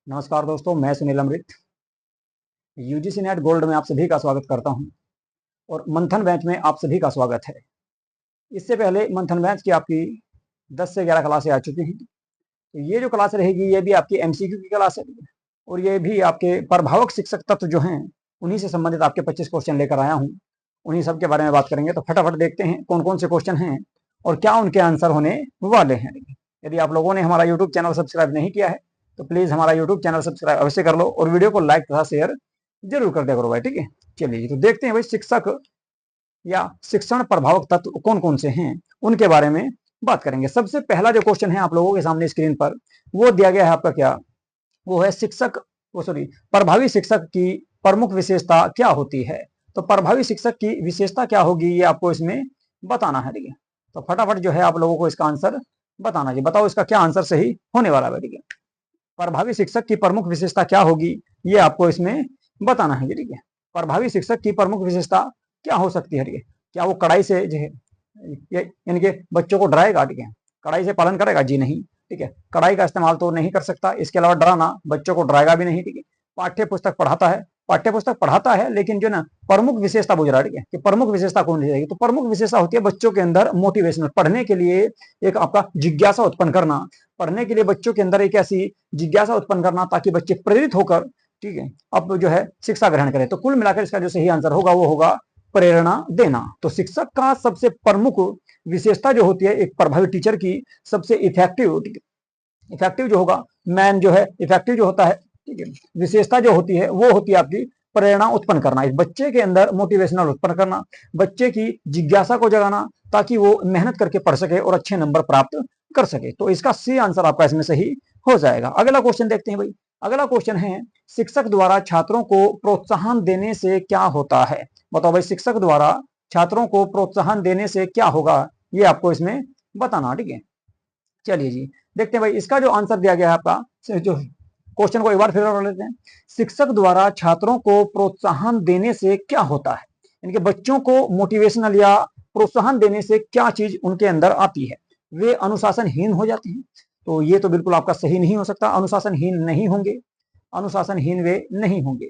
नमस्कार दोस्तों, मैं सुनील अमृत यूजीसी नेट गोल्ड में आप सभी का स्वागत करता हूं और मंथन बैच में आप सभी का स्वागत है। इससे पहले मंथन बैच की आपकी 10 से 11 क्लासें आ चुकी हैं। तो ये जो क्लास रहेगी ये भी आपकी एमसीक्यू की क्लास है और ये भी आपके प्रभावक शिक्षक तत्व जो हैं उन्हीं से संबंधित आपके 25 क्वेश्चन लेकर आया हूँ। उन्हीं सब के बारे में बात करेंगे। तो फटाफट देखते हैं कौन कौन से क्वेश्चन हैं और क्या उनके आंसर होने वाले हैं। यदि आप लोगों ने हमारा यूट्यूब चैनल सब्सक्राइब नहीं किया है तो प्लीज हमारा यूट्यूब चैनल सब्सक्राइब अवश्य कर लो और वीडियो को लाइक तथा शेयर जरूर कर दिया करो भाई। ठीक है, चलिए तो देखते हैं भाई शिक्षक या शिक्षण प्रभावक तत्व कौन कौन से हैं उनके बारे में बात करेंगे। सबसे पहला जो क्वेश्चन है आप लोगों के सामने स्क्रीन पर वो दिया गया है आपका, क्या वो है शिक्षक वो सॉरी प्रभावी शिक्षक की प्रमुख विशेषता क्या होती है। तो प्रभावी शिक्षक की विशेषता क्या होगी ये आपको इसमें बताना है। ठीक है, तो फटाफट जो है आप लोगों को इसका आंसर बताना है। बताओ इसका क्या आंसर सही होने वाला है। ठीक है, प्रभावी शिक्षक की प्रमुख विशेषता क्या होगी ये आपको इसमें बताना है। ठीक है, प्रभावी शिक्षक की प्रमुख विशेषता क्या हो सकती है। ठीक है, क्या वो कड़ाई से जो है यानी कि बच्चों को डराएगा। ठीक है, कड़ाई से पालन करेगा? जी नहीं। ठीक है, कड़ाई का इस्तेमाल तो नहीं कर सकता। इसके अलावा डराना, बच्चों को डराएगा भी नहीं। ठीक है, पाठ्य पुस्तक पढ़ाता है, पाठ्य पुस्तक पढ़ाता है लेकिन जो ना प्रमुख विशेषता बुझ रहा है। ठीक है, कि प्रमुख विशेषता कौन सी जाएगी? तो प्रमुख विशेषता होती है बच्चों के अंदर मोटिवेशन, पढ़ने के लिए एक आपका जिज्ञासा उत्पन्न करना, पढ़ने के लिए बच्चों के अंदर एक ऐसी जिज्ञासा उत्पन्न करना ताकि बच्चे प्रेरित होकर ठीक है अब जो है शिक्षा ग्रहण करें। तो कुल मिलाकर इसका जो सही आंसर होगा वो होगा प्रेरणा देना। तो शिक्षक का सबसे प्रमुख विशेषता जो होती है एक प्रभावी टीचर की सबसे इफेक्टिव इफेक्टिव जो होगा मैन जो है इफेक्टिव जो होता है ठीक है विशेषता जो होती है वो होती है आपकी प्रेरणा उत्पन्न करना, इस बच्चे के अंदर मोटिवेशनल उत्पन्न करना, बच्चे की जिज्ञासा को जगाना ताकि वो मेहनत करके पढ़ सके और अच्छे नंबर प्राप्त कर सके। तो इसका सी आंसर आपका इसमें सही हो जाएगा। अगला क्वेश्चन देखते हैं भाई। अगला क्वेश्चन है शिक्षक द्वारा छात्रों को प्रोत्साहन देने से क्या होता है। बताओ भाई, शिक्षक द्वारा छात्रों को प्रोत्साहन देने से क्या होगा ये आपको इसमें बताना। ठीक है, चलिए जी देखते हैं भाई इसका जो आंसर दिया गया है आपका, जो क्वेश्चन को एक बार फिर कर लेते हैं। शिक्षक द्वारा छात्रों को प्रोत्साहन देने से क्या होता है, इनके बच्चों को मोटिवेशनल या प्रोत्साहन देने से क्या चीज उनके अंदर आती है? वे अनुशासनहीन हो जाते हैं। तो ये तो बिल्कुल आपका सही नहीं हो सकता, अनुशासनहीन नहीं होंगे, अनुशासनहीन वे नहीं होंगे।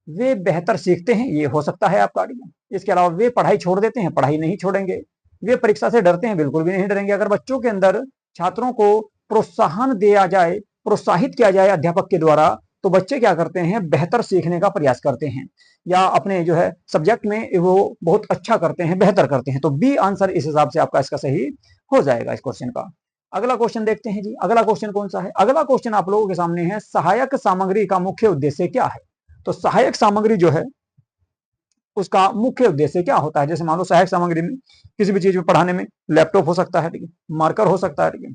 वे बेहतर सीखते हैं, ये हो सकता है आपका। इसके अलावा वे पढ़ाई छोड़ देते हैं, पढ़ाई नहीं छोड़ेंगे। वे परीक्षा से डरते हैं, बिल्कुल भी नहीं डरेंगे। अगर बच्चों के अंदर छात्रों को प्रोत्साहन दिया जाए, प्रोत्साहित किया जाए अध्यापक के द्वारा, तो बच्चे क्या करते हैं बेहतर सीखने का प्रयास करते हैं या अपने जो है सब्जेक्ट में वो बहुत अच्छा करते हैं, बेहतर करते हैं। तो बी आंसर इस हिसाब से आपका इसका सही हो जाएगा इस क्वेश्चन का। अगला क्वेश्चन देखते हैं जी। अगला क्वेश्चन कौन सा है? अगला क्वेश्चन आप लोगों के सामने है सहायक सामग्री का मुख्य उद्देश्य क्या है। तो सहायक सामग्री जो है उसका मुख्य उद्देश्य क्या होता है? जैसे मान लो सहायक सामग्री में किसी भी चीज में पढ़ाने में लैपटॉप हो सकता है, ठीक है, मार्कर हो सकता है, ठीक है,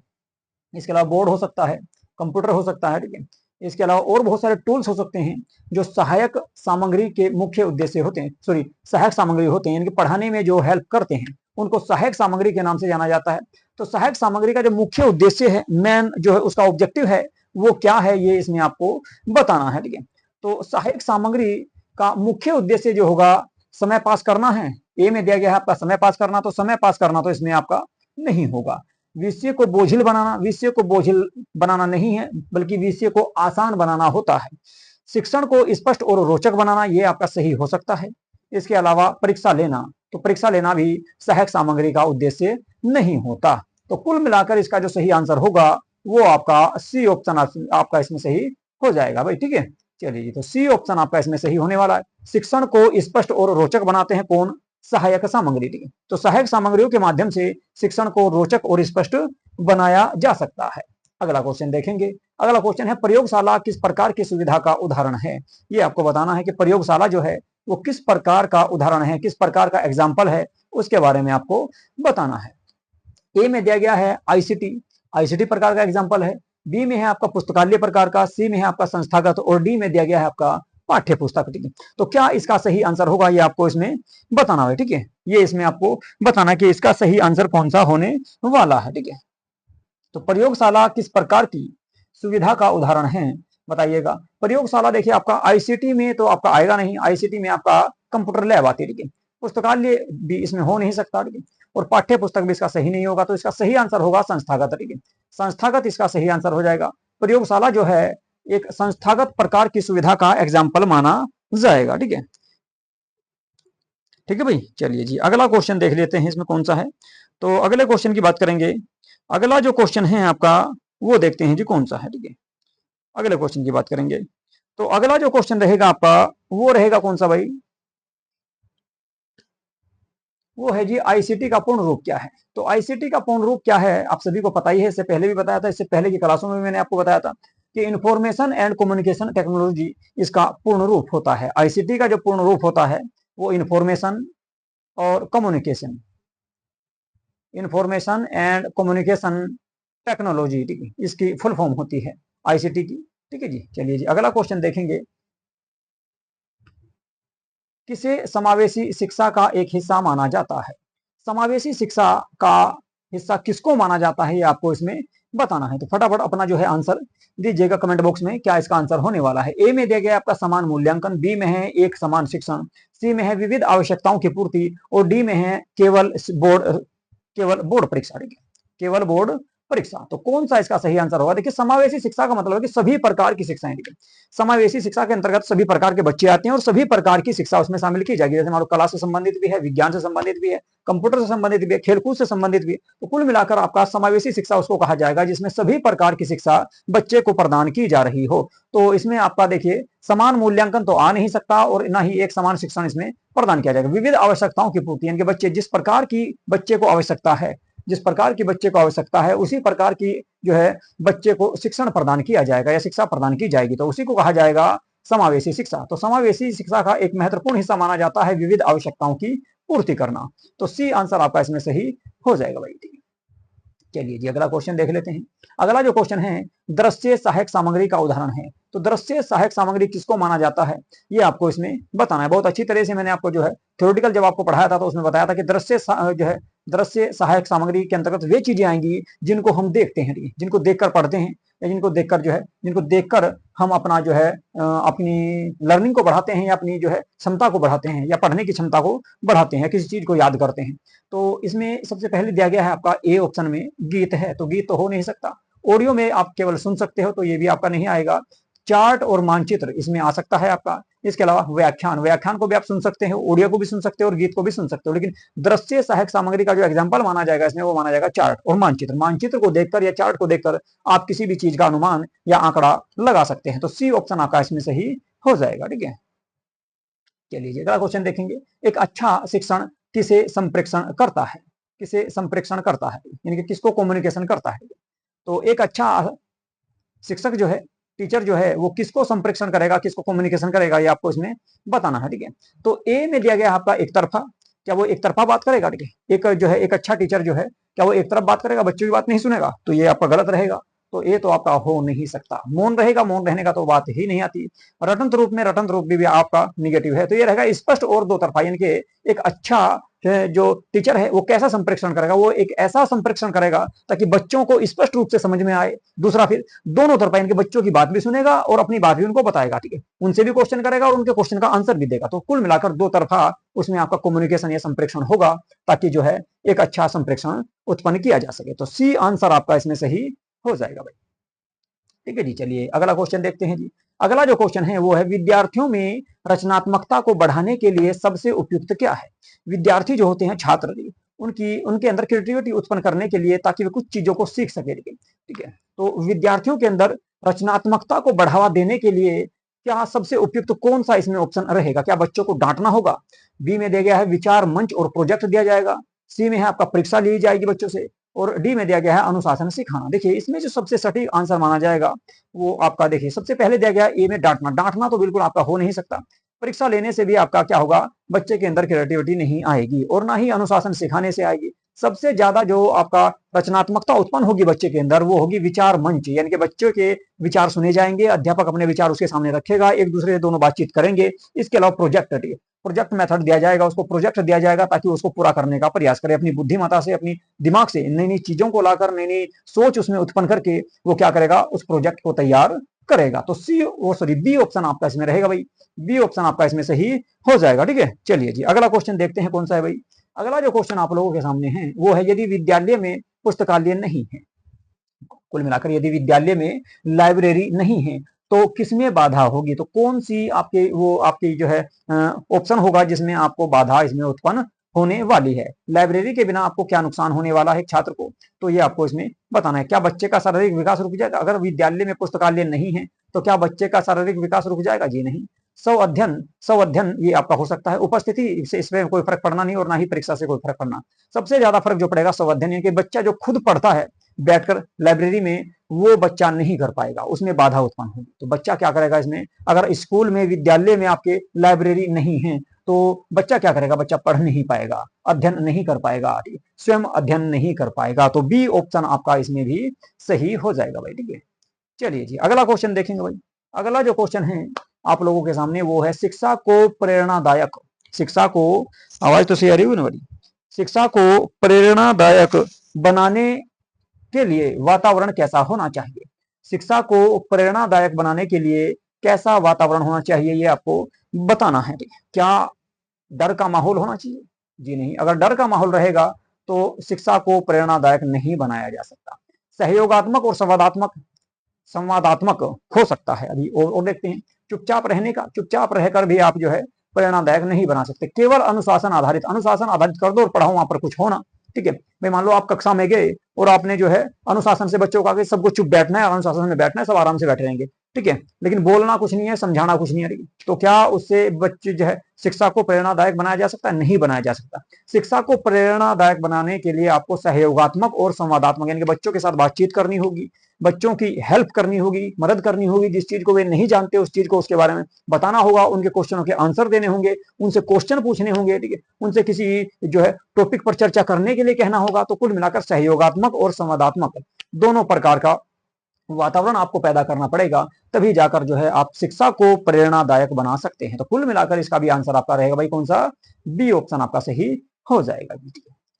इसके अलावा बोर्ड हो सकता है, कंप्यूटर हो सकता है, ठीक है, इसके अलावा और बहुत सारे टूल्स हो सकते हैं जो सहायक सामग्री के मुख्य उद्देश्य होते हैं, सॉरी सहायक सामग्री होते हैं, इनके पढ़ाने में जो हेल्प करते हैं उनको सहायक सामग्री के नाम से जाना जाता है। तो सहायक सामग्री का जो मुख्य उद्देश्य है, मेन जो है उसका ऑब्जेक्टिव है वो क्या है ये इसमें आपको बताना है। ठीक है, तो सहायक सामग्री का मुख्य उद्देश्य जो होगा समय पास करना है। ए में दिया गया है आपका समय पास करना, तो समय पास करना तो इसमें आपका नहीं होगा। विषय को बोझिल बनाना, विषय को बोझिल बनाना नहीं है बल्कि विषय को आसान बनाना होता है। शिक्षण को स्पष्ट और रोचक बनाना ये आपका सही हो सकता है। इसके अलावा परीक्षा लेना, तो परीक्षा लेना भी सहायक सामग्री का उद्देश्य नहीं होता। तो कुल मिलाकर इसका जो सही आंसर होगा वो आपका सी ऑप्शन आपका इसमें सही हो जाएगा भाई। ठीक है, चलिए जी, तो सी ऑप्शन आपका इसमें सही होने वाला है। शिक्षण को स्पष्ट और रोचक बनाते हैं कौन? सहायक सामग्री। ठीक है, तो सहायक सामग्रियों के माध्यम से शिक्षण को रोचक और स्पष्ट बनाया जा सकता है। अगला क्वेश्चन देखेंगे। अगला क्वेश्चन है प्रयोगशाला किस प्रकार की सुविधा का उदाहरण है। ये आपको बताना है कि प्रयोगशाला जो है वो किस प्रकार का उदाहरण है, किस प्रकार का एग्जाम्पल है, उसके बारे में आपको बताना है। ए में दिया गया है आईसीटी, आईसीटी प्रकार का एग्जाम्पल है। बी में है आपका पुस्तकालय प्रकार का, सी में है आपका संस्थागत और डी में दिया गया है आपका पाठ्य पुस्तक। ठीक है, तो क्या इसका सही आंसर होगा ये आपको इसमें बताना है। ठीक है, ये इसमें आपको बताना कि इसका सही आंसर कौन सा होने वाला है। ठीक है, तो प्रयोगशाला किस प्रकार की सुविधा का उदाहरण है बताइएगा। प्रयोगशाला देखिए आपका आईसीटी में तो आपका आएगा नहीं, आईसीटी में आपका कंप्यूटर लैब आती है। ठीक है, पुस्तकालय भी इसमें हो नहीं सकता। ठीक है, और पाठ्य पुस्तक भी इसका सही नहीं होगा। तो इसका सही आंसर होगा संस्थागत। ठीक है, संस्थागत इसका सही आंसर हो जाएगा। प्रयोगशाला जो है एक संस्थागत प्रकार की सुविधा का एग्जाम्पल माना जाएगा। ठीक है, ठीक है भाई। चलिए जी, अगला क्वेश्चन देख लेते हैं इसमें कौन सा है। तो अगले क्वेश्चन की बात करेंगे। अगला जो क्वेश्चन है आपका वो देखते हैं जी कौन सा है। ठीक है, अगले क्वेश्चन की बात करेंगे। तो अगला जो क्वेश्चन रहेगा आपका वो रहेगा कौन सा भाई, वो है जी आईसीटी का पूर्ण रूप क्या है। तो आईसीटी का पूर्ण रूप क्या है आप सभी को पता ही है, इससे पहले भी बताया था, इससे पहले की क्लासों में मैंने आपको बताया था कि इंफॉर्मेशन एंड कम्युनिकेशन टेक्नोलॉजी इसका पूर्ण रूप होता है। आईसीटी का जो पूर्ण रूप होता है वो इंफॉर्मेशन और communication, information and communication technology, ठीक है, इसकी फुल फॉर्म होती है आईसीटी की। ठीक है जी, चलिए जी अगला क्वेश्चन देखेंगे। किसे समावेशी शिक्षा का एक हिस्सा माना जाता है। समावेशी शिक्षा का हिस्सा किसको माना जाता है ये आपको इसमें बताना है। तो फटाफट अपना जो है आंसर दीजिएगा कमेंट बॉक्स में, क्या इसका आंसर होने वाला है। ए में दिया गया आपका समान मूल्यांकन, बी में है एक समान शिक्षण, सी में है विविध आवश्यकताओं की पूर्ति और डी में है केवल बोर्ड परीक्षा। केवल बोर्ड परीक्षा। तो कौन सा इसका सही आंसर होगा। देखिए समावेशी शिक्षा का मतलब है कि सभी प्रकार की शिक्षाएं। ठीक है, समावेशी शिक्षा के अंतर्गत सभी प्रकार के बच्चे आते हैं और सभी प्रकार की शिक्षा उसमें शामिल की जाएगी। जैसे मान लो कला से संबंधित भी है, विज्ञान से संबंधित भी है, कंप्यूटर से संबंधित भी है, खेलकूद से संबंधित भी है। तो कुल मिलाकर आपका समावेशी शिक्षा उसको कहा जाएगा जिसमें सभी प्रकार की शिक्षा बच्चे को प्रदान की जा रही हो। तो इसमें आपका देखिए समान मूल्यांकन तो आ नहीं सकता और ना ही एक समान शिक्षण इसमें प्रदान किया जाएगा। विविध आवश्यकताओं की पूर्ति, यानी कि बच्चे जिस प्रकार की बच्चे को आवश्यकता है, जिस प्रकार की बच्चे को आवश्यकता है उसी प्रकार की जो है बच्चे को शिक्षण प्रदान किया जाएगा या शिक्षा प्रदान की जाएगी। तो उसी को कहा जाएगा समावेशी शिक्षा। तो समावेशी शिक्षा का एक महत्वपूर्ण हिस्सा माना जाता है विविध आवश्यकताओं की पूर्ति करना। तो सी आंसर आपका इसमें सही हो जाएगा भाई। ठीक है, चलिए जी अगला क्वेश्चन देख लेते हैं। अगला जो क्वेश्चन है दृश्य सहायक सामग्री का उदाहरण है। तो दृश्य सहायक सामग्री किसको माना जाता है ये आपको इसमें बताना है। बहुत अच्छी तरह से मैंने आपको जो है थ्योरेटिकल जब आपको पढ़ाया था तो उसमें बताया था कि दृश्य सहायक सामग्री के अंतर्गत वे चीजें आएंगी जिनको हम देखते हैं, जिनको देखकर पढ़ते हैं या जिनको देखकर हम अपना जो है अपनी लर्निंग को बढ़ाते हैं या अपनी जो है क्षमता को बढ़ाते हैं या पढ़ने की क्षमता को बढ़ाते हैं, किसी चीज को याद करते हैं। तो इसमें सबसे पहले दिया गया है आपका ए ऑप्शन में गीत है, तो गीत तो हो नहीं सकता। ऑडियो में आप केवल सुन सकते हो तो ये भी आपका नहीं आएगा। चार्ट और मानचित्र इसमें आ सकता है आपका। इसके अलावा व्याख्यान को भी आप सुन सकते हो, ऑडियो को भी सुन सकते हो और गीत को भी सुन सकते हो। लेकिन दृश्य सहायक सामग्री का जो एग्जाम्पल माना जाएगा इसमें वो माना जाएगा चार्ट और मानचित्र। मानचित्र को देखकर या चार्ट को देखकर आप किसी भी चीज का अनुमान या आंकड़ा लगा सकते हैं। तो सी ऑप्शन आपका इसमें सही हो जाएगा। ठीक है, चलिए अगला क्वेश्चन देखेंगे। एक अच्छा शिक्षण किसे संप्रेषण करता है, किसे संप्रेषण करता है यानी कि किसको कम्युनिकेशन करता है। तो एक अच्छा शिक्षक जो है, टीचर जो है वो किसको संप्रेषण करेगा, किसको कम्युनिकेशन करेगा ये आपको इसमें बताना है। ठीक है, तो ए में दिया गया आपका एक तरफा, क्या वो एक तरफा बात करेगा। ठीक है, एक जो है एक अच्छा टीचर जो है क्या वो एक तरफ बात करेगा, बच्चों की बात नहीं सुनेगा, तो ये आपका गलत रहेगा। तो ये तो आपका हो नहीं सकता। मौन रहेगा, मौन रहने का तो बात ही नहीं आती। रटंत रूप में रटंत रूप भी आपका निगेटिव है। तो ये रहेगा स्पष्ट और दो तरफा, यानी कि एक अच्छा जो टीचर है वो कैसा संप्रेषण करेगा, वो एक ऐसा संप्रेषण करेगा ताकि बच्चों को स्पष्ट रूप से समझ में आए। दूसरा फिर दोनों तरफा, यानी कि बच्चों की बात भी सुनेगा और अपनी बात भी उनको बताएगा। ठीक है, उनसे भी क्वेश्चन करेगा और उनके क्वेश्चन का आंसर भी देगा। तो कुल मिलाकर दो तरफा उसमें आपका कम्युनिकेशन या संप्रेषण होगा ताकि जो है एक अच्छा संप्रेषण उत्पन्न किया जा सके। तो सी आंसर आपका इसमें सही हो जाएगा भाई। ठीक है जी, चलिए अगला क्वेश्चन देखते हैं जी। अगला जो क्वेश्चन है वो है विद्यार्थियों में रचनात्मकता को बढ़ाने के लिए सबसे उपयुक्त क्या है। विद्यार्थी जो होते हैं छात्र, उनके अंदर क्रिएटिविटी उत्पन्न करने के लिए ताकि वे कुछ चीजों को सीख सके। ठीक है, तो विद्यार्थियों के अंदर रचनात्मकता को बढ़ावा देने के लिए क्या सबसे उपयुक्त कौन सा इसमें ऑप्शन रहेगा। क्या बच्चों को डांटना होगा, बी में दिया गया है विचार मंच और प्रोजेक्ट दिया जाएगा, सी में है आपका परीक्षा ली जाएगी बच्चों से और डी में दिया गया है अनुशासन सिखाना। देखिए इसमें जो सबसे सटीक आंसर माना जाएगा वो आपका देखिए सबसे पहले दिया गया ए में डांटना। डांटना तो बिल्कुल आपका हो नहीं सकता। परीक्षा लेने से भी आपका क्या होगा, बच्चे के अंदर क्रिएटिविटी नहीं आएगी और ना ही अनुशासन सिखाने से आएगी। सबसे ज्यादा जो आपका रचनात्मकता उत्पन्न होगी बच्चे के अंदर वो होगी विचार मंच, यानी कि बच्चों के विचार सुने जाएंगे, अध्यापक अपने विचार उसके सामने रखेगा, एक दूसरे से दोनों बातचीत करेंगे। इसके अलावा प्रोजेक्ट मेथड दिया जाएगा, उसको प्रोजेक्ट दिया जाएगा ताकि उसको पूरा करने का प्रयास करे, अपनी बुद्धिमत्ता से, अपनी दिमाग से नई नई चीजों को लाकर, नई नई सोच उसमें उत्पन्न करके वो क्या करेगा, उस प्रोजेक्ट को तैयार करेगा। तो बी ऑप्शन आपका इसमें रहेगा भाई। बी ऑप्शन आपका इसमें सही हो जाएगा। ठीक है, चलिए जी अगला क्वेश्चन देखते हैं कौन सा है भाई। अगला जो क्वेश्चन आप लोगों के सामने है वो है यदि विद्यालय में पुस्तकालय नहीं है, कुल मिलाकर यदि विद्यालय में लाइब्रेरी नहीं है तो किसमें बाधा होगी, तो कौन सी आपकी जो है ऑप्शन होगा जिसमें आपको बाधा इसमें उत्पन्न होने वाली है। लाइब्रेरी के बिना आपको क्या नुकसान होने वाला है छात्र को, तो ये आपको इसमें बताना है। क्या बच्चे का शारीरिक विकास रुक जाएगा? अगर विद्यालय में पुस्तकालय नहीं है तो क्या बच्चे का शारीरिक विकास रुक जाएगा? जी नहीं। स्व अध्ययन ये आपका हो सकता है, उपस्थिति से इसमें कोई फर्क पड़ना नहीं और ना ही परीक्षा से कोई फर्क पड़ना। सबसे ज्यादा फर्क जो पड़ेगा स्व अध्ययन, कि बच्चा जो खुद पढ़ता है बैठकर लाइब्रेरी में, वो बच्चा नहीं कर पाएगा, उसमें बाधा उत्पन्न होगी। तो बच्चा क्या करेगा इसमें, अगर स्कूल में विद्यालय में आपके लाइब्रेरी नहीं है तो बच्चा क्या करेगा, बच्चा पढ़ नहीं पाएगा, अध्ययन नहीं कर पाएगा, स्वयं अध्ययन नहीं कर पाएगा। तो बी ऑप्शन आपका इसमें भी सही हो जाएगा भाई, ठीक है। चलिए जी अगला क्वेश्चन देखेंगे भाई। अगला जो क्वेश्चन है आप लोगों के सामने वो है शिक्षा को प्रेरणादायक, शिक्षा को, आवाज तो सही आ रही है ना बड़ी, शिक्षा को प्रेरणादायक बनाने के लिए वातावरण कैसा होना चाहिए। शिक्षा को प्रेरणादायक बनाने के लिए कैसा वातावरण होना चाहिए ये आपको बताना है। क्या डर का माहौल होना चाहिए? जी नहीं। अगर डर का माहौल रहेगा तो शिक्षा को प्रेरणादायक नहीं बनाया जा सकता। सहयोगात्मक और संवादात्मक हो सकता है। अभी और देखते हैं। चुपचाप रहने का, चुपचाप रहकर भी आप जो है प्रेरणादायक नहीं बना सकते। केवल अनुशासन आधारित कर दो और पढ़ाओ, वहां पर कुछ होना, ठीक है भाई। मान लो आप कक्षा में गए और आपने जो है अनुशासन से बच्चों का सबको चुप बैठना है, अनुशासन में बैठना है, सब आराम से बैठे रहेंगे, ठीक है, लेकिन बोलना कुछ नहीं है, समझाना कुछ नहीं है, तो क्या उससे बच्चे जो है शिक्षा को प्रेरणादायक बनाया जा सकता है? नहीं बनाया जा सकता। शिक्षा को प्रेरणादायक बनाने के लिए आपको सहयोगात्मक और संवादात्मक, यानी कि बच्चों के साथ बातचीत करनी होगी, बच्चों की हेल्प करनी होगी, मदद करनी होगी, जिस चीज को वे नहीं जानते उस चीज को उसके बारे में बताना होगा, उनके क्वेश्चनों के आंसर देने होंगे, उनसे क्वेश्चन पूछने होंगे, ठीक है, उनसे किसी जो है टॉपिक पर चर्चा करने के लिए कहना होगा। तो कुल मिलाकर सहयोगात्मक और संवादात्मक दोनों प्रकार का वातावरण आपको पैदा करना पड़ेगा, तभी जाकर जो है आप शिक्षा को प्रेरणादायक बना सकते हैं। तो कुल मिलाकर इसका भी आंसर आपका रहेगा भाई कौन सा, बी ऑप्शन आपका सही हो जाएगा।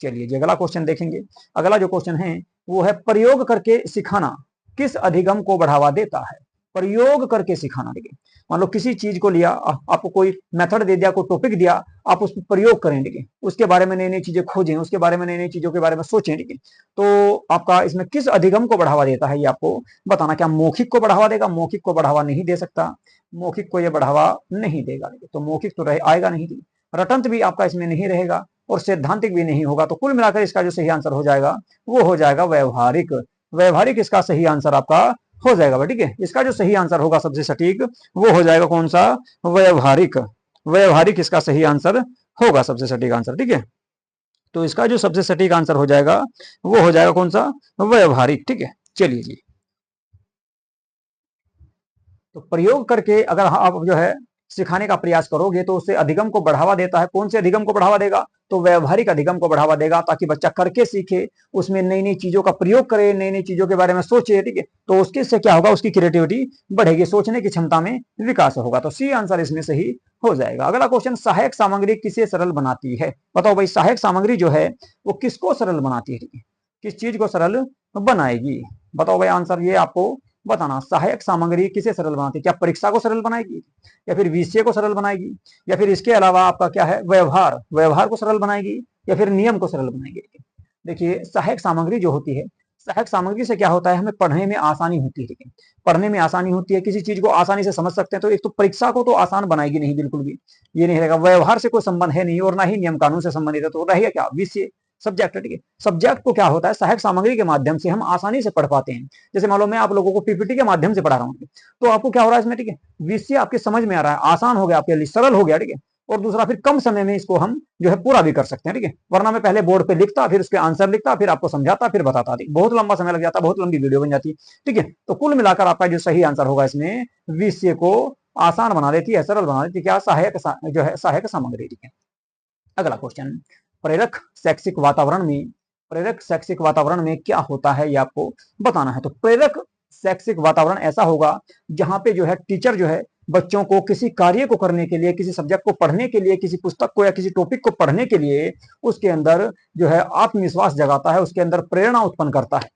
चलिए जी अगला क्वेश्चन देखेंगे। अगला जो क्वेश्चन है वो है प्रयोग करके सिखाना किस अधिगम को बढ़ावा देता है। प्रयोग करके सिखाना, देखिए मान लो किसी चीज को लिया, आपको कोई मेथड दे दिया, कोई टॉपिक दिया, आप उस पर प्रयोग करें, ठीक है, उसके बारे में नई नई चीजें खोजें, उसके बारे में नई नई चीजों के बारे में सोचें, ठीक है, तो आपका इसमें किस अधिगम को बढ़ावा देता है ये आपको बताना। क्या मौखिक को बढ़ावा देगा? मौखिक को बढ़ावा नहीं दे सकता, मौखिक को यह बढ़ावा नहीं देगा, तो मौखिक तो आएगा नहीं, रटंत भी आपका इसमें नहीं रहेगा और सैद्धांतिक भी नहीं होगा। तो कुल मिलाकर इसका जो सही आंसर हो जाएगा वो हो जाएगा व्यवहारिक। व्यवहारिक इसका सही आंसर आपका हो जाएगा, ठीक है। इसका जो सही आंसर होगा सबसे सटीक वो हो जाएगा कौन सा, व्यवहारिक। व्यवहारिक इसका सही आंसर होगा, सबसे सटीक आंसर, ठीक है। तो इसका जो सबसे सटीक आंसर हो जाएगा वो हो जाएगा कौन सा, व्यवहारिक, ठीक है। चलिए जी तो प्रयोग करके अगर आप जो है सिखाने का प्रयास करोगे तो उससे अधिगम को बढ़ावा देता है। कौन से अधिगम को बढ़ावा देगा? तो व्यवहारिक अधिगम को बढ़ावा देगा, ताकि बच्चा करके सीखे, उसमें नई नई चीजों का प्रयोग करे, नई नई चीजों के बारे में सोचे, ठीक है, तो उसके से क्या होगा, उसकी क्रिएटिविटी बढ़ेगी, सोचने की क्षमता में विकास होगा। तो सी आंसर इसमें सही हो जाएगा। अगला क्वेश्चन, सहायक सामग्री किसे सरल बनाती है? बताओ भाई, सहायक सामग्री जो है वो किसको सरल बनाती है, ठीक है, किस चीज को सरल बनाएगी? बताओ भाई आंसर ये आपको बताना। सहायक सामग्री किसे सरल बनाती है? क्या परीक्षा को सरल बनाएगी, या फिर विषय को सरल बनाएगी, या फिर इसके अलावा आपका क्या है, व्यवहार को सरल बनाएगी, या फिर नियम को सरल बनाएगी? देखिए सहायक सामग्री जो होती है, सहायक सामग्री से क्या होता है, हमें पढ़ने में आसानी होती है, ठीक है, पढ़ने में आसानी होती है, किसी चीज को आसानी से समझ सकते हैं। तो एक तो परीक्षा को तो आसान बनाएगी नहीं, बिल्कुल भी ये नहीं रहेगा। व्यवहार से कोई संबंध है नहीं और ना ही नियम कानून से संबंधित है, तो रहेगा क्या, विषय, सब्जेक्ट, ठीक है। सब्जेक्ट को क्या होता है, सहायक सामग्री के माध्यम से हम आसानी से पढ़ पाते हैं। जैसे मान लो मैं आप लोगों को पीपीटी के माध्यम से पढ़ा रहा हूँ, तो आपको क्या हो रहा है इसमें, ठीक है, विषय आपके समझ में आ रहा है, आसान हो गया आपके लिए, सरल हो गया, ठीक है। और दूसरा, फिर कम समय में इसको हम जो है पूरा भी कर सकते हैं, ठीक है। वरना मैं पहले बोर्ड पे लिखता, फिर उसके आंसर लिखता, फिर आपको समझाता, फिर बताता, बहुत लंबा समय लग जाता, बहुत लंबी वीडियो बन जाती, ठीक है। तो कुल मिलाकर आपका जो सही आंसर होगा इसमें, विषय को आसान बना देती है, सरल बना देती है, क्या, सहायक जो है सहायक सामग्री, ठीक है। अगला क्वेश्चन, प्रेरक शैक्षिक वातावरण में क्या होता है ये आपको बताना है। तो प्रेरक शैक्षिक वातावरण ऐसा होगा जहां पे जो है टीचर जो है बच्चों को किसी कार्य को करने के लिए, किसी सब्जेक्ट को पढ़ने के लिए, किसी पुस्तक को या किसी टॉपिक को पढ़ने के लिए उसके अंदर जो है आत्मविश्वास जगाता है, उसके अंदर प्रेरणा उत्पन्न करता है।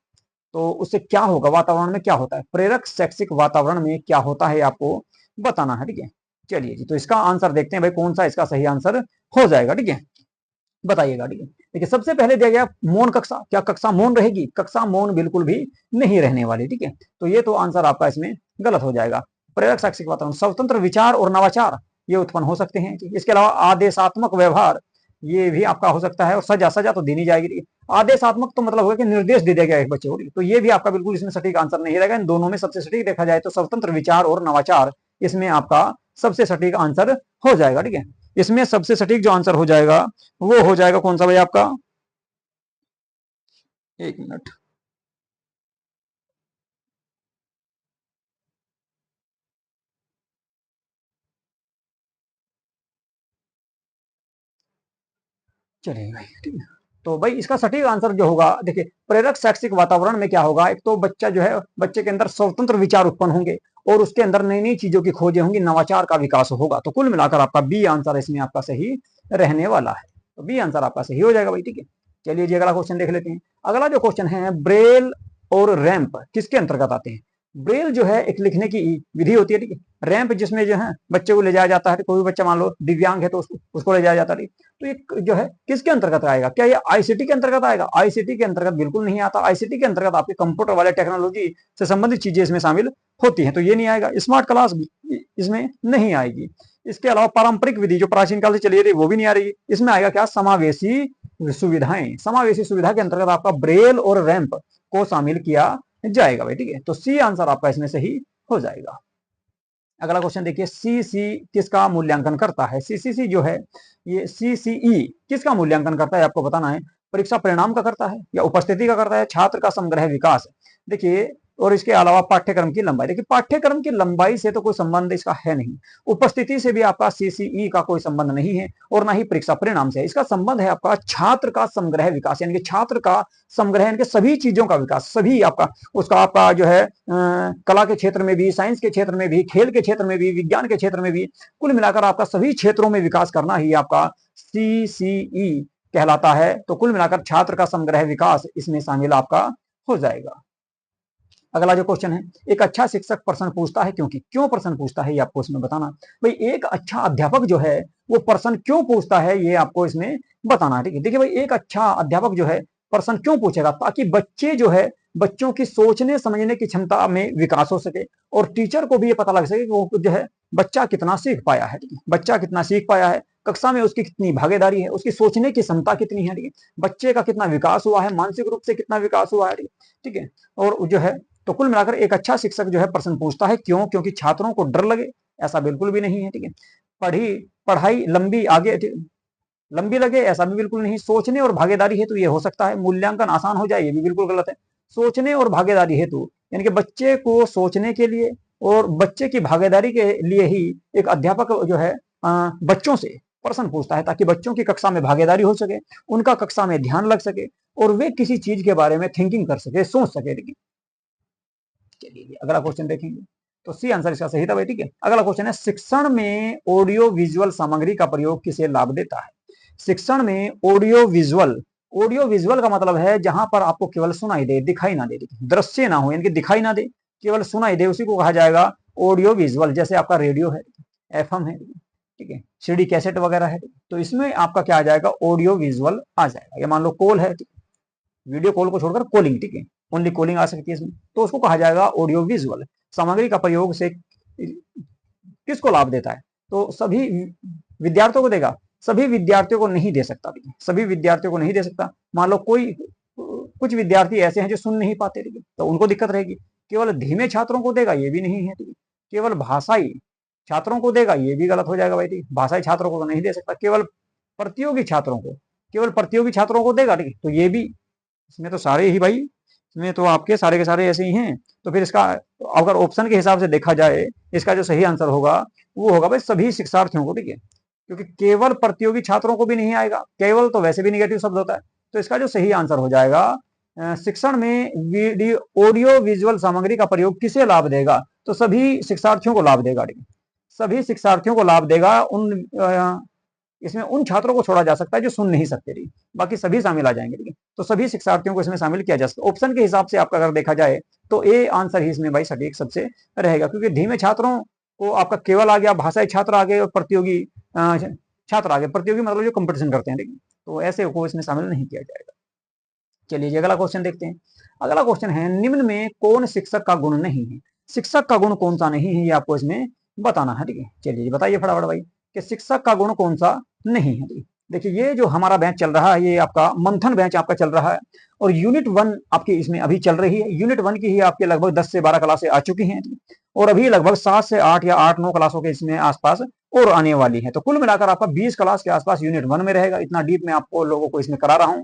तो उससे क्या होगा, वातावरण में क्या होता है, प्रेरक शैक्षिक वातावरण में क्या होता है आपको बताना है, ठीक है। चलिए जी तो इसका आंसर देखते हैं भाई, कौन सा इसका सही आंसर हो जाएगा, ठीक है। बताइएगा। ठीक है, देखिए सबसे पहले दिया गया मौन कक्षा, क्या कक्षा मौन रहेगी? कक्षा मौन बिल्कुल भी नहीं रहने वाली। ठीक है, तो ये तो आंसर आपका इसमें गलत हो जाएगा। प्रेरक शैक्षिक वातावरण, स्वतंत्र विचार और नवाचार ये उत्पन्न हो सकते हैं। इसके अलावा आदेशात्मक व्यवहार ये भी आपका हो सकता है, और सजा, सजा तो दी नहीं जाएगी। आदेशात्मक तो मतलब होगा कि निर्देश दे दिया गया एक बच्चे को, तो ये भी आपका बिल्कुल इसमें सटीक आंसर नहीं रहेगा। इन दोनों में सबसे सटीक देखा जाए तो स्वतंत्र विचार और नवाचार इसमें आपका सबसे सटीक आंसर हो जाएगा। ठीक है, इसमें सबसे सटीक जो आंसर हो जाएगा वो हो जाएगा कौन सा भाई आपका, एक मिनट, चलिए भाई। ठीक है, तो भाई इसका सटीक आंसर जो होगा, देखिए प्रेरक शैक्षिक वातावरण में क्या होगा, एक तो बच्चा जो है, बच्चे के अंदर स्वतंत्र विचार उत्पन्न होंगे और उसके अंदर नई नई चीजों की खोजें होंगी, नवाचार का विकास होगा। तो कुल मिलाकर आपका बी आंसर इसमें आपका सही रहने वाला है। तो बी आंसर आपका सही हो जाएगा भाई। ठीक है, चलिए जी अगला क्वेश्चन देख लेते हैं। अगला जो क्वेश्चन है, ब्रेल और रैंप किसके अंतर्गत आते हैं? ब्रेल जो है एक लिखने की विधि होती है। ठीक है, रैंप जिसमें जो है बच्चे को ले जाया जाता है, कोई भी बच्चा मान लो दिव्यांग है तो उसको ले जाया जाता है। तो ये जो है किसके अंतर्गत आएगा? क्या ये आईसीटी के अंतर्गत आएगा? आईसीटी के अंतर्गत बिल्कुल नहीं आता। आईसीटी के अंतर्गत आपके कंप्यूटर वाले टेक्नोलॉजी से संबंधित चीजें इसमें शामिल होती हैं, तो ये नहीं आएगा। स्मार्ट क्लास इसमें नहीं आएगी। इसके अलावा पारंपरिक विधि जो प्राचीन काल से चली रही वो भी नहीं आ रही। इसमें आएगा क्या? समावेशी सुविधाएं। समावेशी सुविधा के अंतर्गत आपका ब्रेल और रैंप को शामिल किया जाएगा भाई। ठीक है, तो सी आंसर आपका इसमें सही हो जाएगा। अगला क्वेश्चन देखिए, सीसी किसका मूल्यांकन करता है? सीसीसी जो है, ये सीसीई किसका मूल्यांकन करता है आपको बताना है। परीक्षा परिणाम का करता है, या उपस्थिति का करता है, छात्र का समग्र विकास? देखिए, और इसके अलावा पाठ्यक्रम की लंबाई। देखिए पाठ्यक्रम की लंबाई से तो कोई संबंध इसका है नहीं, उपस्थिति से भी आपका सीसीई का कोई संबंध नहीं है, और ना ही परीक्षा परिणाम से। इसका संबंध है आपका छात्र का समग्र विकास, यानी कि छात्र का समग्र यानी कि सभी चीजों का विकास, सभी आपका उसका आपका जो है कला के क्षेत्र में भी, साइंस के क्षेत्र में भी, खेल के क्षेत्र में भी, विज्ञान के क्षेत्र में भी, कुल मिलाकर आपका सभी क्षेत्रों में विकास करना ही आपका सीसीई कहलाता है। तो कुल मिलाकर छात्र का समग्र विकास इसमें शामिल आपका हो जाएगा। अगला जो क्वेश्चन है, एक अच्छा शिक्षक प्रश्न पूछता है क्योंकि, क्यों प्रश्न पूछता है ये आपको इसमें बताना। भाई एक अच्छा अध्यापक जो है वो प्रश्न क्यों पूछता है ये आपको इसमें बताना है। ठीक है, देखिए भाई एक अच्छा अध्यापक जो है प्रश्न क्यों पूछेगा, ताकि बच्चे जो है, बच्चों की सोचने समझने की क्षमता में विकास हो सके, और टीचर को भी ये पता लग सके कि वो जो है बच्चा कितना सीख पाया है। बच्चा कितना सीख पाया है, कक्षा में उसकी कितनी भागीदारी है, उसकी सोचने की क्षमता कितनी है। ठीक है, बच्चे का कितना विकास हुआ है, मानसिक रूप से कितना विकास हुआ है। ठीक है, और जो है तो कुल मिलाकर एक अच्छा शिक्षक जो है प्रश्न पूछता है क्यों, क्योंकि छात्रों को डर लगे, ऐसा बिल्कुल भी नहीं है। ठीक है, पढ़ाई लंबी आगे लंबी लगे, ऐसा भी बिल्कुल नहीं। सोचने और भागीदारी हेतु ये हो सकता है, मूल्यांकन आसान हो जाए, ये भी बिल्कुल गलत है। सोचने और भागीदारी हेतु यानी कि बच्चे को सोचने के लिए और बच्चे की भागीदारी के लिए ही एक अध्यापक जो है बच्चों से प्रश्न पूछता है, ताकि बच्चों की कक्षा में भागीदारी हो सके, उनका कक्षा में ध्यान लग सके, और वे किसी चीज के बारे में थिंकिंग कर सके, सोच सके। चलिए अगला क्वेश्चन देखेंगे, तो सी आंसर इसका सही था भाई। ठीक है, अगला क्वेश्चन है, शिक्षण में ऑडियो विजुअल सामग्री का प्रयोग किसे लाभ देता है? शिक्षण में ऑडियो विजुअल, ऑडियो विजुअल का मतलब है जहां पर आपको केवल सुनाई दे, दिखाई ना दे, दृश्य ना हो, यानी कि दिखाई ना दे, केवल सुनाई दे, उसी को कहा जाएगा ऑडियो विजुअल। जैसे आपका रेडियो है, एफएम है, ठीक है, सीडी कैसेट वगैरह है, तो इसमें आपका क्या आ जाएगा? ऑडियो विजुअल आ जाएगा। या मान लो कॉल है, वीडियो कॉल को छोड़कर कॉलिंग, ठीक है, ओनली कॉलिंग आ सकती है इसमें, तो उसको कहा जाएगा ऑडियो विजुअल। सामग्री का प्रयोग से किसको लाभ देता है? तो सभी विद्यार्थियों को देगा, सभी विद्यार्थियों को नहीं दे सकता। सभी विद्यार्थियों को नहीं दे सकता। मान लो कोई कुछ विद्यार्थी ऐसे हैं जो सुन नहीं पाते, तो उनको दिक्कत रहेगी। केवल धीमे छात्रों को देगा, ये भी नहीं है। केवल भाषाई छात्रों को देगा, ये भी गलत हो जाएगा भाई। भाषाई छात्रों को तो नहीं दे सकता। केवल प्रतियोगी छात्रों को, केवल प्रतियोगी छात्रों को देगा, ठीक, तो ये भी, इसमें तो सारे ही भाई, इसमें तो आपके सारे के सारे ऐसे ही हैं। तो फिर इसका अगर ऑप्शन के हिसाब से देखा जाए, इसका जो सही आंसर होगा वो होगा भाई सभी शिक्षार्थियों को, ठीक है, क्योंकि केवल प्रतियोगी छात्रों को भी नहीं आएगा। केवल तो वैसे भी निगेटिव शब्द होता है। तो इसका जो सही आंसर हो जाएगा, शिक्षण में वीडियो ऑडियो विजुअल सामग्री का प्रयोग किसे लाभ देगा? तो सभी शिक्षार्थियों को लाभ देगा। सभी शिक्षार्थियों को लाभ देगा। इसमें उन छात्रों को छोड़ा जा सकता है जो सुन नहीं सकते, ठीक, बाकी सभी शामिल आ जाएंगे। ठीक है, तो सभी शिक्षार्थियों को इसमें शामिल किया जा सकता है। ऑप्शन के हिसाब से आपका अगर देखा जाए तो ए आंसर ही इसमें भाई सटीक सबसे रहेगा, क्योंकि धीमे छात्रों को आपका केवल आ गया, भाषाई छात्र आ गए, और प्रतियोगी छात्र आ गए। प्रतियोगी मतलब जो कंपटीशन करते हैं, ठीक है, तो ऐसे को इसमें शामिल नहीं किया जाएगा। चलिए जी अगला क्वेश्चन देखते हैं। अगला क्वेश्चन है, निम्न में कौन शिक्षक का गुण नहीं है? शिक्षक का गुण कौन सा नहीं है ये आपको इसमें बताना है। ठीक है, चलिए जी बताइए फटाफट भाई कि शिक्षक का गुण कौन सा नहीं है। देखिए ये जो हमारा बैच चल रहा है ये आपका मंथन बैच आपका चल रहा है और यूनिट 1 आपकी इसमें अभी चल रही है। यूनिट 1 की ही आपके लगभग 10 से 12 क्लासें आ चुकी हैं और अभी लगभग 7 से 8 या 8-9 क्लासों के इसमें आसपास और आने वाली है। तो कुल मिलाकर आपका 20 क्लास के आसपास यूनिट 1 में रहेगा। इतना डीप में आपको लोगों को इसमें करा रहा हूं।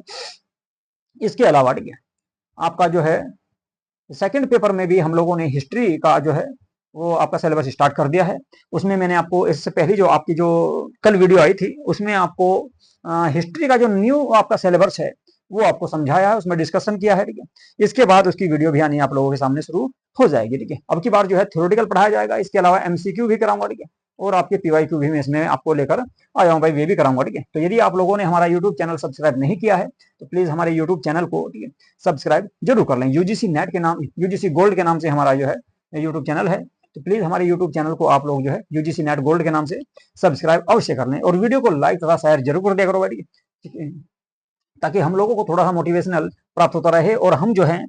इसके अलावा ठीक है आपका जो है सेकंड पेपर में भी हम लोगों ने हिस्ट्री का जो है वो आपका सिलेबस स्टार्ट कर दिया है। उसमें मैंने आपको इससे पहले जो आपकी जो कल वीडियो आई थी उसमें आपको हिस्ट्री का जो न्यू आपका सिलेबस है वो आपको समझाया है, उसमें डिस्कशन किया है। ठीक है, इसके बाद उसकी वीडियो भी आनी आप लोगों के सामने शुरू हो जाएगी। ठीक है, अब की बार जो है थ्योरेटिकल पढ़ाया जाएगा, इसके अलावा एमसीक्यू भी कराऊंगा। ठीक है, और आपके पीवाईक्यू भी मैं इसमें आपको लेकर आया हूँ भाई, वे भी कराऊंगा। ठीक है, तो यदि आप लोगों ने हमारा यूट्यूब चैनल सब्सक्राइब नहीं किया है तो प्लीज हमारे यूट्यूब चैनल को ठीक है सब्सक्राइब जरूर कर लें। यूजीसी नेट के नाम, यूजीसी गोल्ड के नाम से हमारा जो है यूट्यूब चैनल है। तो प्लीज हमारे यूट्यूब चैनल को आप लोग जो है यूजीसी नेट गोल्ड के नाम से सब्सक्राइब अवश्य कर लें और वीडियो को लाइक तथा शेयर जरूर कर दिया करो भाई, ठीक है, ताकि हम लोगों को थोड़ा सा मोटिवेशनल प्राप्त होता रहे और हम जो है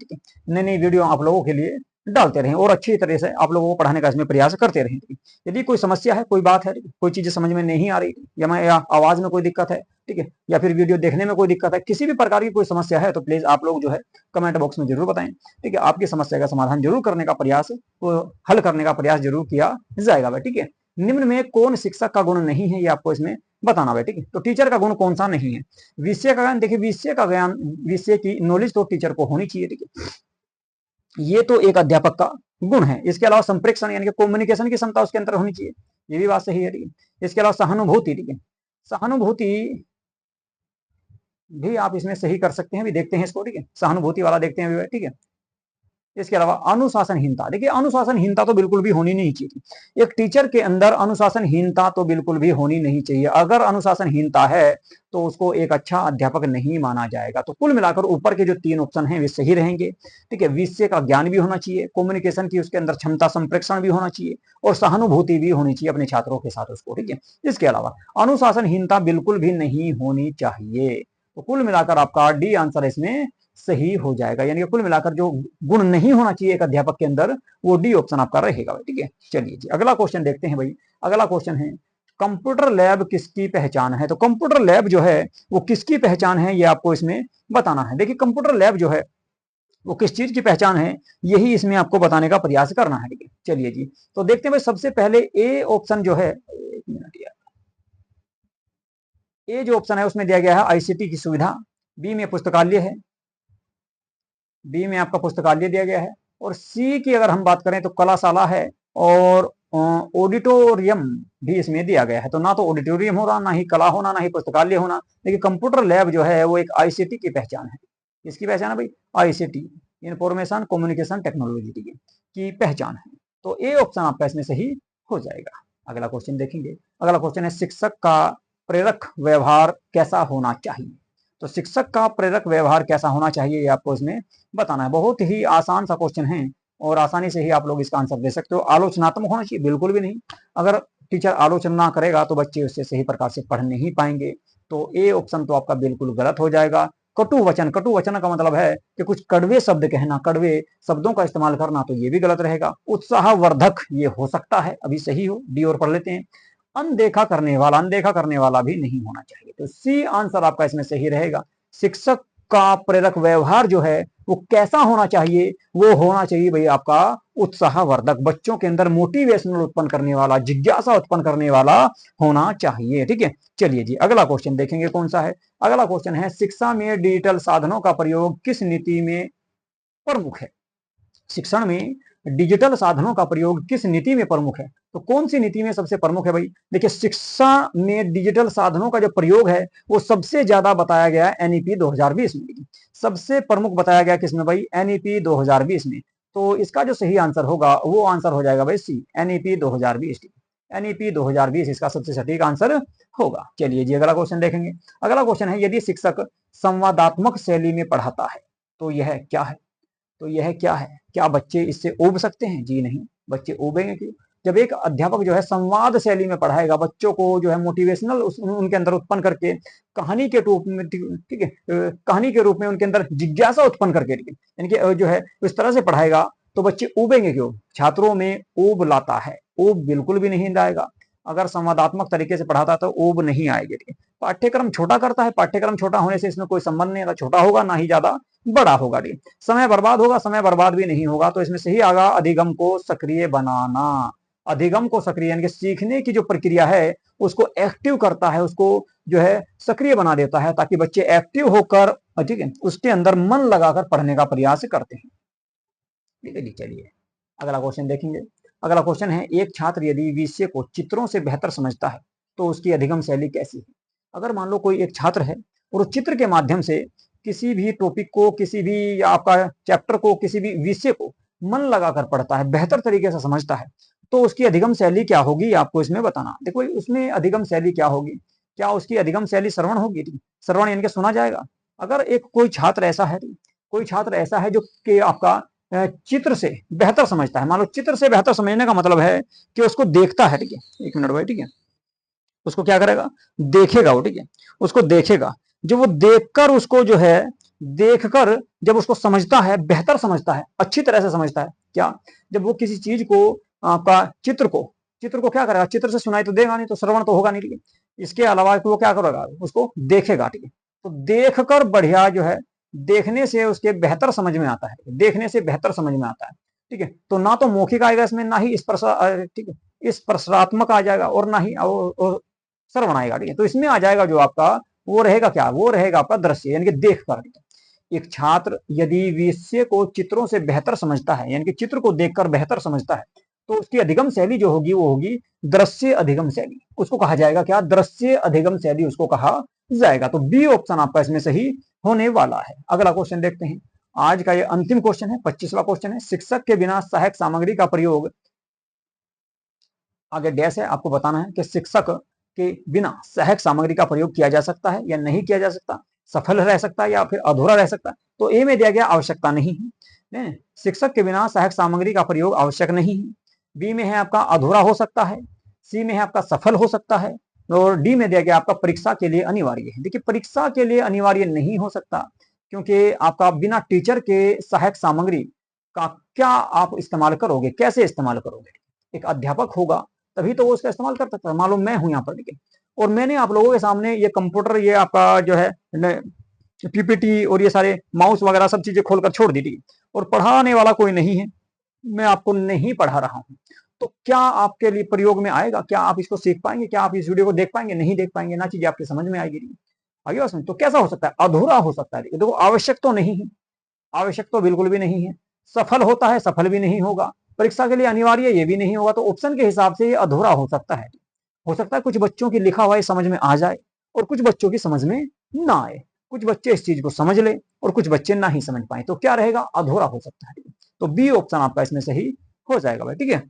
नई नई वीडियो आप लोगों के लिए डालते रहें और अच्छी तरह से आप लोगों को पढ़ाने का इसमें प्रयास करते रहें। यदि कोई समस्या है, कोई बात है, कोई चीजें समझ में नहीं आ रही या आवाज में कोई दिक्कत है, ठीक है, या फिर वीडियो देखने में कोई दिक्कत है, किसी भी प्रकार की कोई समस्या है तो प्लीज आप लोग जो है कमेंट बॉक्स में जरूर बताएं। ठीक है, आपकी समस्या का समाधान जरूर करने का प्रयास, हल करने का प्रयास जरूर किया जाएगा भाई। ठीक है, निम्न में कौन शिक्षक का गुण नहीं है ये आपको इसमें बताना भाई। ठीक है, तो टीचर का गुण कौन सा नहीं है? विषय का ज्ञान। देखिए विषय का ज्ञान, विषय की नॉलेज तो टीचर को होनी चाहिए। ठीक है, ये तो एक अध्यापक का गुण है। इसके अलावा संप्रेषण यानी कि कम्युनिकेशन की क्षमता उसके अंदर होनी चाहिए, ये भी बात सही है। ठीक है, इसके अलावा सहानुभूति, ठीक है, सहानुभूति भी आप इसमें सही कर सकते हैं, भी देखते हैं इसको। ठीक है, सहानुभूति वाला देखते हैं। ठीक है, इसके अलावा अनुशासनहीनता। देखिए अनुशासनहीनता तो बिल्कुल भी होनी नहीं चाहिए। एक टीचर के अंदर अनुशासनहीनता तो बिल्कुल भी होनी नहीं चाहिए। अगर अनुशासनहीनता है तो उसको एक अच्छा अध्यापक नहीं माना जाएगा। तो कुल मिलाकर ऊपर के जो 3 ऑप्शन हैं वे सही रहेंगे। ठीक है, विषय का ज्ञान भी होना चाहिए, कम्युनिकेशन की उसके अंदर क्षमता, संप्रेषण भी होना चाहिए और सहानुभूति भी होनी चाहिए अपने छात्रों के साथ उसको। ठीक है, इसके अलावा अनुशासनहीनता बिल्कुल भी नहीं होनी चाहिए। तो कुल मिलाकर आपका डी आंसर इसमें सही हो जाएगा। यानी कि कुल मिलाकर जो गुण नहीं होना चाहिए एक अध्यापक के अंदर वो डी ऑप्शन आपका रहेगा। ठीक है, चलिए जी अगला क्वेश्चन देखते हैं भाई। अगला क्वेश्चन है, कंप्यूटर लैब किसकी पहचान है? तो कंप्यूटर लैब जो है वो किसकी पहचान है ये आपको इसमें बताना है। देखिए कंप्यूटर लैब जो है वो किस चीज की पहचान है यही इसमें आपको बताने का प्रयास करना है। ठीक है, चलिए जी तो देखते हैं भाई। सबसे पहले ए ऑप्शन जो है, एक मिनट यार, ए जो ऑप्शन है उसमें दिया गया है आईसीटी की सुविधा, बी में पुस्तकालय है, बी में आपका पुस्तकालय दिया गया है और सी की अगर हम बात करें तो कलाशाला है और ऑडिटोरियम भी इसमें दिया गया है। तो ना तो ऑडिटोरियम हो रहा, ना ही कला होना, ना ही पुस्तकालय होना। लेकिन कंप्यूटर लैब जो है वो एक आईसीटी की पहचान है। इसकी पहचान है भाई आईसीटी, इंफॉर्मेशन कम्युनिकेशन टेक्नोलॉजी की पहचान है। तो ए ऑप्शन आपका इसमें सही हो जाएगा। अगला क्वेश्चन देखेंगे। अगला क्वेश्चन है, शिक्षक का प्रेरक व्यवहार कैसा होना चाहिए? तो शिक्षक का प्रेरक व्यवहार कैसा होना चाहिए ये आपको इसमें बताना है। बहुत ही आसान सा क्वेश्चन है और आसानी से ही आप लोग इसका आंसर दे सकते हो। आलोचनात्मक होना चाहिए? बिल्कुल भी नहीं। अगर टीचर आलोचना करेगा तो बच्चे उससे सही प्रकार से पढ़ नहीं पाएंगे। तो ए ऑप्शन तो आपका बिल्कुल गलत हो जाएगा। कटु वचन, कटु वचन का मतलब है कि कुछ कड़वे शब्द कहना, कड़वे शब्दों का इस्तेमाल करना, तो ये भी गलत रहेगा। उत्साहवर्धक ये हो सकता है, अभी सही हो, डी और पढ़ लेते हैं। अनदेखा करने वाला, अनदेखा करने वाला भी नहीं होना चाहिए। तो सी आंसर आपका इसमें सही रहेगा। शिक्षक का प्रेरक व्यवहार जो है वो कैसा होना चाहिए? वो होना चाहिए भाई आपका उत्साहवर्धक, बच्चों के अंदर मोटिवेशनल उत्पन्न करने वाला, जिज्ञासा उत्पन्न करने वाला होना चाहिए। ठीक है, चलिए जी अगला क्वेश्चन देखेंगे कौन सा है। अगला क्वेश्चन है, शिक्षा में डिजिटल साधनों का प्रयोग किस नीति में प्रमुख है? शिक्षण में डिजिटल साधनों का प्रयोग किस नीति में प्रमुख है? तो कौन सी नीति में सबसे प्रमुख है भाई? देखिए शिक्षा में डिजिटल साधनों का जो प्रयोग है वो सबसे ज्यादा बताया गया है एनईपी 2020 में। सबसे प्रमुख बताया गया किसमें भाई? एनईपी 2020 में। तो इसका जो सही आंसर होगा वो आंसर हो जाएगा भाई सी, एनईपी 2020। एनईपी 2020 इसका सबसे सटीक आंसर होगा। चलिए जी अगला क्वेश्चन देखेंगे। अगला क्वेश्चन है, यदि शिक्षक संवादात्मक शैली में पढ़ाता है तो यह क्या है? तो यह क्या है? क्या बच्चे इससे ऊब सकते हैं? जी नहीं, बच्चे ऊबेंगे क्यों? जब एक अध्यापक जो है संवाद शैली में पढ़ाएगा, बच्चों को जो है मोटिवेशनल उनके अंदर उत्पन्न करके, कहानी के रूप में, ठीक है, कहानी के रूप में उनके अंदर जिज्ञासा उत्पन्न करके, यानी कि जो है इस तरह से पढ़ाएगा, तो बच्चे ऊबेंगे क्यों? छात्रों में ऊब लाता है, ऊब बिल्कुल भी नहीं आएगा। अगर संवादात्मक तरीके से पढ़ाता है तो ऊब नहीं आएगी, ठीक है। पाठ्यक्रम छोटा करता है, पाठ्यक्रम छोटा होने से इसमें कोई संबंध नहीं, छोटा होगा ना ही ज्यादा बड़ा होगा, ठीक। समय बर्बाद होगा, समय बर्बाद भी नहीं होगा। तो इसमें सही आगा अधिगम को सक्रिय बनाना। अधिगम को सक्रिय यानी कि सीखने की जो प्रक्रिया है उसको एक्टिव करता है, उसको जो है सक्रिय बना देता है, ताकि बच्चे एक्टिव होकर, ठीक है, उसके अंदर मन लगाकर पढ़ने का प्रयास करते हैं। ठीक है जी, चलिए अगला क्वेश्चन देखेंगे। अगला क्वेश्चन है, एक छात्र यदि विषय को चित्रों से बेहतर समझता है तो उसकी अधिगम शैली कैसी है? अगर मान लो कोई एक छात्र है और चित्र के माध्यम से किसी भी टॉपिक को, किसी भी आपका चैप्टर को, किसी भी विषय को मन लगाकर पढ़ता है, बेहतर तरीके से समझता है, तो उसकी अधिगम शैली क्या होगी, आपको इसमें बताना। देखो उसमें अधिगम शैली क्या होगी, क्या उसकी अधिगम शैली श्रवण होगी? श्रवण यानी कि सुना जाएगा। अगर एक कोई छात्र ऐसा है, कोई छात्र ऐसा है जो कि आपका चित्र से बेहतर समझता है, मान लो चित्र से बेहतर समझने का मतलब है कि उसको देखता है, ठीक है, एक मिनट भाई, ठीक है, उसको क्या करेगा, देखेगा वो, ठीक है, उसको देखेगा, जो वो देखकर उसको जो है, देखकर जब उसको समझता है, बेहतर समझता है, अच्छी तरह से समझता है, क्या, जब वो किसी चीज को, आपका चित्र को क्या करेगा, चित्र से सुनाई तो देगा नहीं, तो श्रवण तो होगा नहीं, ठीक है। इसके अलावा वो क्या करेगा, उसको देखेगा, ठीक है, तो देखकर बढ़िया जो है, देखने से उसके बेहतर समझ में आता है, देखने से बेहतर समझ में आता है, ठीक है। तो ना तो मौखिक आएगा इसमें, ना ही स्पर्श, ठीक है, स्पर्शात्मक आ जाएगा, और ना ही श्रवण आएगा, ठीक है। तो इसमें आ जाएगा जो आपका, वो रहेगा क्या, वो रहेगा आपका दृश्य, यानी कि देख कर। एक छात्र यदि विषय को चित्रों से बेहतर समझता है, यानी कि चित्र को देखकर बेहतर समझता है, तो उसकी अधिगम शैली जो होगी वो होगी दृश्य अधिगम शैली। उसको कहा जाएगा क्या, दृश्य अधिगम शैली उसको कहा जाएगा। तो बी ऑप्शन आपका इसमें सही होने वाला है। अगला क्वेश्चन देखते हैं। आज का ये अंतिम क्वेश्चन है, 25वां क्वेश्चन है। शिक्षक के बिना सहायक सामग्री का प्रयोग, आगे डैश है, आपको बताना है कि शिक्षक के बिना सहायक सामग्री का प्रयोग किया जा सकता है या नहीं किया जा सकता, सफल रह सकता है या फिर अधूरा रह सकता है। तो ए में दिया गया आवश्यकता नहीं है, शिक्षक के बिना सहायक सामग्री का प्रयोग आवश्यक नहीं है। बी में है आपका अधूरा हो सकता है, सी में है आपका सफल हो सकता है, और डी में दिया गया आपका परीक्षा के लिए अनिवार्य है। देखिए परीक्षा के लिए अनिवार्य नहीं हो सकता, क्योंकि आपका बिना टीचर के सहायक सामग्री का क्या आप इस्तेमाल करोगे, कैसे इस्तेमाल करोगे? एक अध्यापक होगा तभी तो वो उसका इस्तेमाल कर सकता है। मान लो मैं हूं यहाँ पर, ठीक है, और मैंने आप लोगों के सामने ये कंप्यूटर, ये आपका जो है पीपीटी और ये सारे माउस वगैरह सब चीजें खोलकर छोड़ दी, ठीक है, और पढ़ाने वाला कोई नहीं है, मैं आपको नहीं पढ़ा रहा हूं, तो क्या आपके लिए प्रयोग में आएगा? क्या आप इसको सीख पाएंगे? क्या आप इस वीडियो को देख पाएंगे? नहीं देख पाएंगे ना, चीजें आपकी समझ में आएगी। आगे बात समझ। तो कैसा हो सकता है, अधूरा हो सकता है। देखो आवश्यक तो नहीं है, आवश्यक तो बिल्कुल भी नहीं है। सफल होता है, सफल भी नहीं होगा। परीक्षा के लिए अनिवार्य, ये भी नहीं होगा। तो ऑप्शन के हिसाब से ये अधूरा हो सकता है। हो सकता है कुछ बच्चों की लिखा हुआ समझ में आ जाए और कुछ बच्चों की समझ में ना आए, कुछ बच्चे इस चीज को समझ ले और कुछ बच्चे ना ही समझ पाए, तो क्या रहेगा, अधूरा हो सकता है। तो बी ऑप्शन आपका इसमें सही हो जाएगा भाई, ठीक है।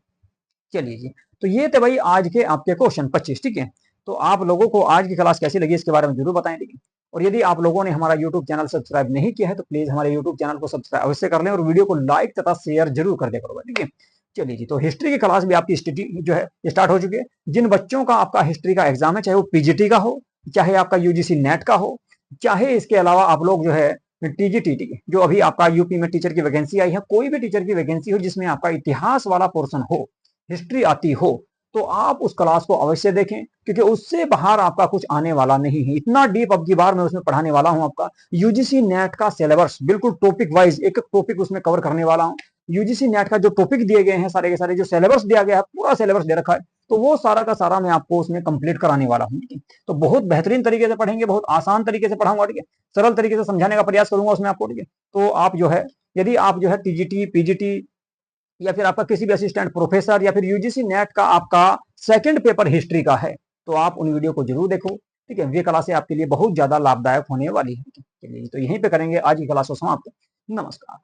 चलिए जी, तो ये थे भाई आज के आपके क्वेश्चन 25, ठीक है। तो आप लोगों को आज की क्लास कैसी लगी इसके बारे में जरूर बताएं, ठीक है। और यदि आप लोगों ने हमारा यूट्यूब चैनल सब्सक्राइब नहीं किया है तो प्लीज हमारे यूट्यूब चैनल को सब्सक्राइब अवश्य कर लें और वीडियो को लाइक तथा शेयर जरूर कर दिया करो, ठीक है। चलिए जी, तो हिस्ट्री की क्लास भी आपकी जो है स्टार्ट हो चुकी है। जिन बच्चों का आपका हिस्ट्री का एग्जाम है, चाहे वो पीजीटी का हो, चाहे आपका यूजीसी नेट का हो, चाहे इसके अलावा आप लोग जो है टीजीटी, जो अभी आपका यूपी में टीचर की वैकेंसी आई है, कोई भी टीचर की वैकेंसी हो जिसमें आपका इतिहास वाला पोर्शन हो, हिस्ट्री आती हो, तो आप उस क्लास को अवश्य देखें, क्योंकि उससे बाहर आपका कुछ आने वाला नहीं है। इतना डीप अब की बार मैं उसमें पढ़ाने वाला हूं। आपका यूजीसी नेट का सिलेबस बिल्कुल टॉपिक वाइज, एक एक टॉपिक उसमें कवर करने वाला हूं। यूजीसी नेट का जो टॉपिक दिए गए हैं सारे के सारे, जो सिलेबस दिया गया है, पूरा सिलेबस दे रखा है, तो वो सारा का सारा मैं आपको उसमें कंप्लीट कराने वाला हूँ। तो बहुत बेहतरीन तरीके से पढ़ेंगे, बहुत आसान तरीके से पढ़ाऊंगा, ठीक है, सरल तरीके से समझाने का प्रयास करूंगा उसमें आपको, ठीक है। तो आप जो है, यदि आप जो है टीजीटी, पीजीटी या फिर आपका किसी भी असिस्टेंट प्रोफेसर या फिर यूजीसी नेट का आपका सेकंड पेपर हिस्ट्री का है, तो आप उन वीडियो को जरूर देखो, ठीक है। वे क्लासें आपके लिए बहुत ज्यादा लाभदायक होने वाली है। चलिए, तो यहीं पे करेंगे आज की क्लास को समाप्त। नमस्कार।